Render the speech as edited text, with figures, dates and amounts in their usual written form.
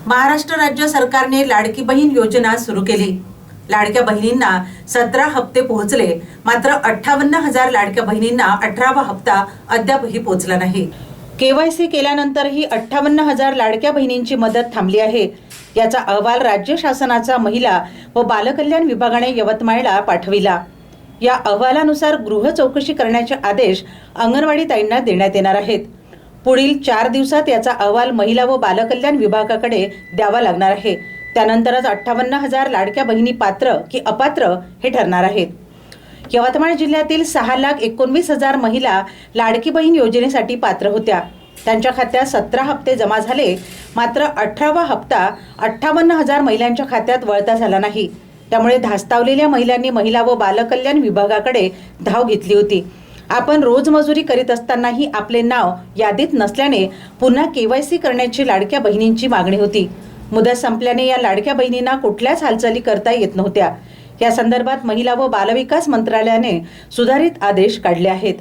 महाराष्ट्र राज्य सरकारने लाडकी बहीण योजना सुरू केली। लाडक्या बहिणींना 17 हप्ते पोहोचले, मात्र 58,000 लाडक्या बहिणींना 18वा हप्ता अद्यापही पोहोचला नाही। केवायसी केल्यानंतरही 58,000 लाडक्या बहिणींची मदत थांबली आहे। याचा अहवाल राज्य शासनाचा महिला व बालकल्याण विभागाने यवतमाळला पाठविला। या अहवालानुसार गृह चौकशी करण्याचे आदेश अंगणवाडी ताईंना देण्यात येणार आहेत। पुढील 4 दिवसात याचा अहवाल महिला व बालकल्याण विभागाकडे द्यावा लागणार आहे। त्यानंतरच 58,000 लाडक्या बहिणी पात्र की अपात्र हे ठरणार आहेत। यवतमाळ जिल्ह्यातील 6,19,000 महिला लाडकी बहीण योजनेसाठी पात्र होत्या। त्यांच्या खात्यात 17 हप्ते जमा झाले, मात्र 18वा हप्ता 58,000 महिलांच्या खात्यात वळता झाला नाही। त्यामुळे धास्तावलेल्या महिलांनी महिला व बालकल्याण विभागाकडे धाव घेतली होती। आपण रोजमजुरी करीत असतानाही आपले नाव यादीत नसल्याने पुन्हा केवायसी करण्याची लाडक्या बहिणींची मागणी होती। मुदत संपल्याने या लाडक्या बहिणींना कुठल्याच हालचाली करता येत नव्हत्या। या संदर्भात महिला व बालविकास मंत्रालयाने सुधारित आदेश काढले आहेत।